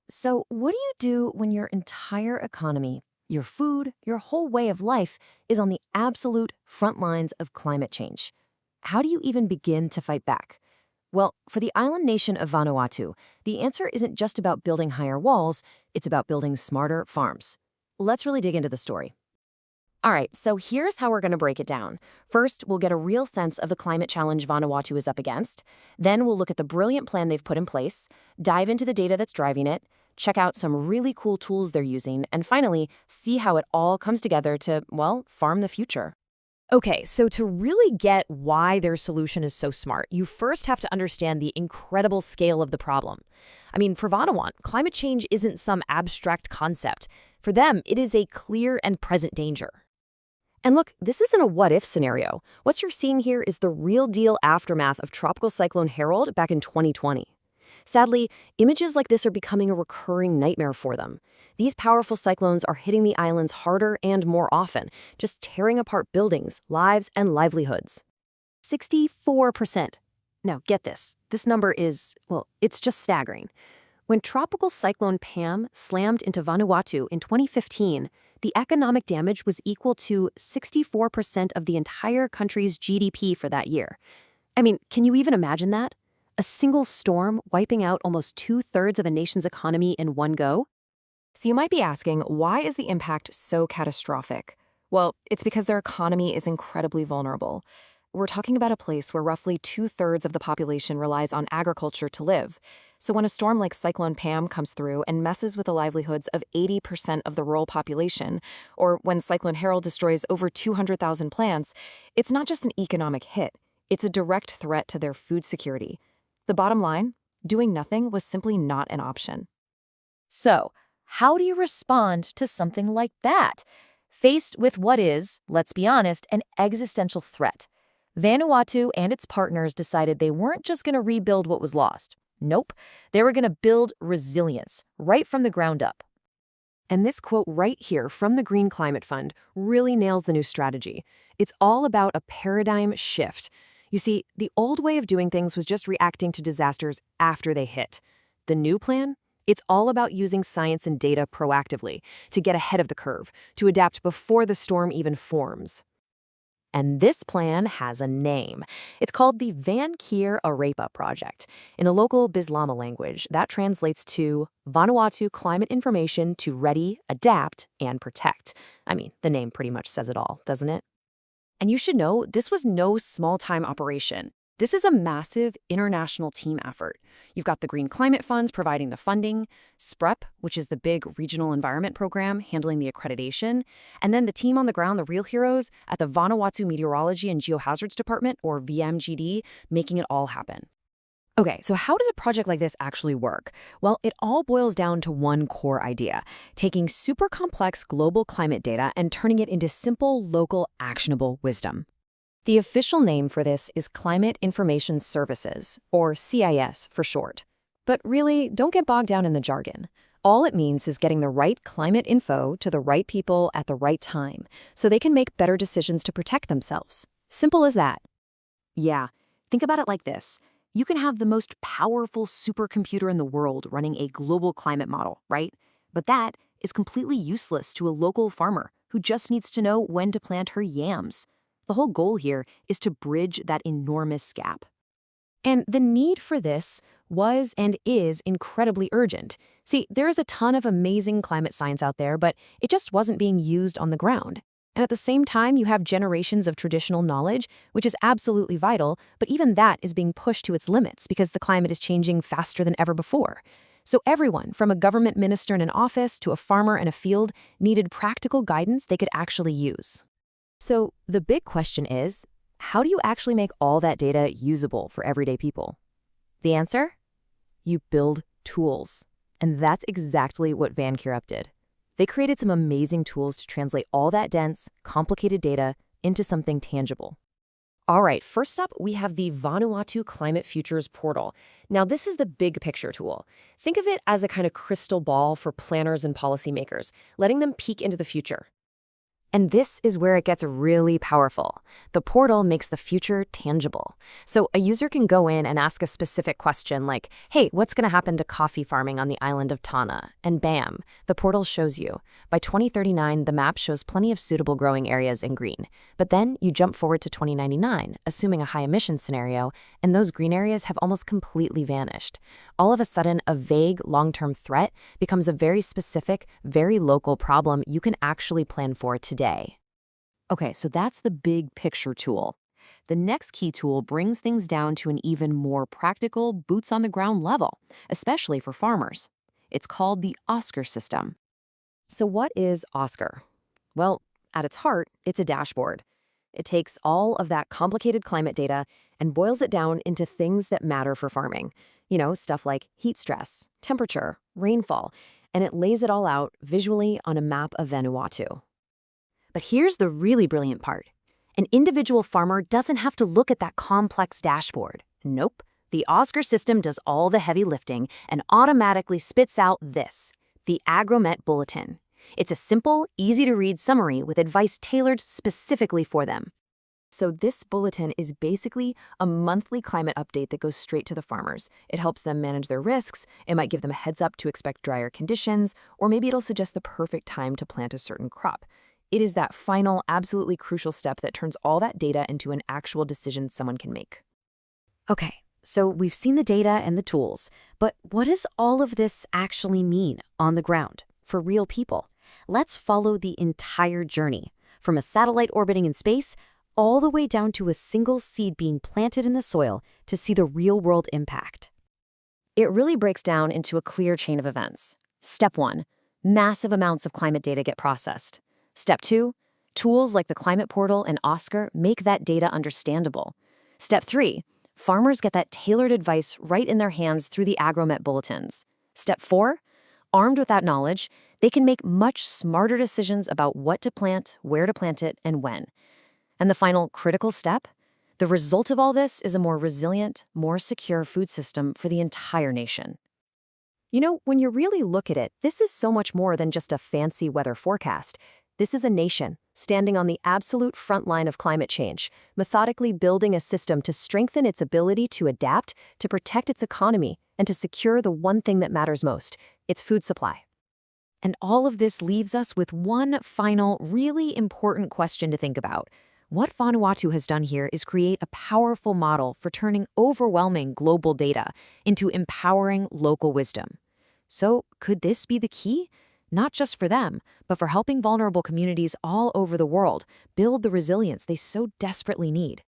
So, what do you do when your entire economy, your food, your whole way of life is on the absolute front lines of climate change? How do you even begin to fight back? Well, for the island nation of Vanuatu, the answer isn't just about building higher walls, it's about building smarter farms. Let's really dig into the story. All right, so here's how we're going to break it down. First, we'll get a real sense of the climate challenge Vanuatu is up against. Then we'll look at the brilliant plan they've put in place, dive into the data that's driving it, check out some really cool tools they're using, and finally, see how it all comes together to, well, farm the future. Okay, so to really get why their solution is so smart, you first have to understand the incredible scale of the problem. I mean, for Vanuatu, climate change isn't some abstract concept. For them, it is a clear and present danger. And look, this isn't a what-if scenario. What you're seeing here is the real-deal aftermath of Tropical Cyclone Harold back in 2020. Sadly, images like this are becoming a recurring nightmare for them. These powerful cyclones are hitting the islands harder and more often, just tearing apart buildings, lives, and livelihoods. 64%. Now, get this. This number is, well, it's just staggering. When Tropical Cyclone Pam slammed into Vanuatu in 2015, the economic damage was equal to 64% of the entire country's GDP for that year. I mean, can you even imagine that? A single storm wiping out almost 2/3 of a nation's economy in one go? So you might be asking, why is the impact so catastrophic? Well, it's because their economy is incredibly vulnerable. We're talking about a place where roughly 2/3 of the population relies on agriculture to live. So when a storm like Cyclone Pam comes through and messes with the livelihoods of 80% of the rural population, or when Cyclone Harold destroys over 200,000 plants, it's not just an economic hit, it's a direct threat to their food security. The bottom line, doing nothing was simply not an option. So, how do you respond to something like that? Faced with what is, let's be honest, an existential threat, Vanuatu and its partners decided they weren't just going to rebuild what was lost. Nope, they were going to build resilience right from the ground up. And this quote right here from the Green Climate Fund really nails the new strategy. It's all about a paradigm shift. You see, the old way of doing things was just reacting to disasters after they hit. The new plan? It's all about using science and data proactively to get ahead of the curve, to adapt before the storm even forms. And this plan has a name. It's called the VanKIRAP project. In the local Bislama language, that translates to Vanuatu Klaemet Infomesen to redy, adapt, and protect. I mean, the name pretty much says it all, doesn't it? And you should know, this was no small-time operation. This is a massive international team effort. You've got the Green Climate Funds providing the funding, SPREP, which is the big regional environment program handling the accreditation, and then the team on the ground, the real heroes, at the Vanuatu Meteorology and Geohazards Department, or VMGD, making it all happen. Okay, so how does a project like this actually work? Well, it all boils down to one core idea, taking super complex global climate data and turning it into simple, local, actionable wisdom. The official name for this is Climate Information Services, or CIS for short. But really, don't get bogged down in the jargon. All it means is getting the right climate info to the right people at the right time, so they can make better decisions to protect themselves. Simple as that. Yeah, think about it like this. You can have the most powerful supercomputer in the world running a global climate model, right? But that is completely useless to a local farmer who just needs to know when to plant her yams. The whole goal here is to bridge that enormous gap. And the need for this was and is incredibly urgent. See, there is a ton of amazing climate science out there, but it just wasn't being used on the ground. And at the same time, you have generations of traditional knowledge, which is absolutely vital, but even that is being pushed to its limits because the climate is changing faster than ever before. So everyone, from a government minister in an office to a farmer in a field, needed practical guidance they could actually use. So the big question is, how do you actually make all that data usable for everyday people? The answer? You build tools. And that's exactly what VanKIRAP did. They created some amazing tools to translate all that dense, complicated data into something tangible. All right, first up, we have the Vanuatu Climate Futures Portal. Now, this is the big picture tool. Think of it as a kind of crystal ball for planners and policymakers, letting them peek into the future. And this is where it gets really powerful. The portal makes the future tangible. So a user can go in and ask a specific question like, hey, what's going to happen to coffee farming on the island of Tana? And bam, the portal shows you. By 2039, the map shows plenty of suitable growing areas in green. But then you jump forward to 2099, assuming a high emission scenario, and those green areas have almost completely vanished. All of a sudden, a vague long-term threat becomes a very specific, very local problem you can actually plan for today. Okay, so that's the big picture tool. The next key tool brings things down to an even more practical, boots-on-the-ground level, especially for farmers. It's called the Oscar system. So what is Oscar? Well, at its heart, it's a dashboard. It takes all of that complicated climate data and boils it down into things that matter for farming. You know, stuff like heat stress, temperature, rainfall, and it lays it all out visually on a map of Vanuatu. But here's the really brilliant part. An individual farmer doesn't have to look at that complex dashboard. Nope. The Oscar system does all the heavy lifting and automatically spits out this, the Agromet bulletin. It's a simple, easy-to-read summary with advice tailored specifically for them. So this bulletin is basically a monthly climate update that goes straight to the farmers. It helps them manage their risks, it might give them a heads up to expect drier conditions, or maybe it'll suggest the perfect time to plant a certain crop. It is that final, absolutely crucial step that turns all that data into an actual decision someone can make. Okay, so we've seen the data and the tools, but what does all of this actually mean on the ground for real people? Let's follow the entire journey, from a satellite orbiting in space all the way down to a single seed being planted in the soil to see the real-world impact. It really breaks down into a clear chain of events. Step 1, massive amounts of climate data get processed. Step 2, tools like the Climate Portal and Oscar make that data understandable. Step 3, farmers get that tailored advice right in their hands through the Agromet bulletins. Step 4, armed with that knowledge, they can make much smarter decisions about what to plant, where to plant it, and when. And the final critical step? The result of all this is a more resilient, more secure food system for the entire nation. You know, when you really look at it, this is so much more than just a fancy weather forecast. This is a nation standing on the absolute front line of climate change, methodically building a system to strengthen its ability to adapt, to protect its economy, and to secure the one thing that matters most, its food supply. And all of this leaves us with one final, really important question to think about. What Vanuatu has done here is create a powerful model for turning overwhelming global data into empowering local wisdom. So could this be the key? Not just for them, but for helping vulnerable communities all over the world build the resilience they so desperately need.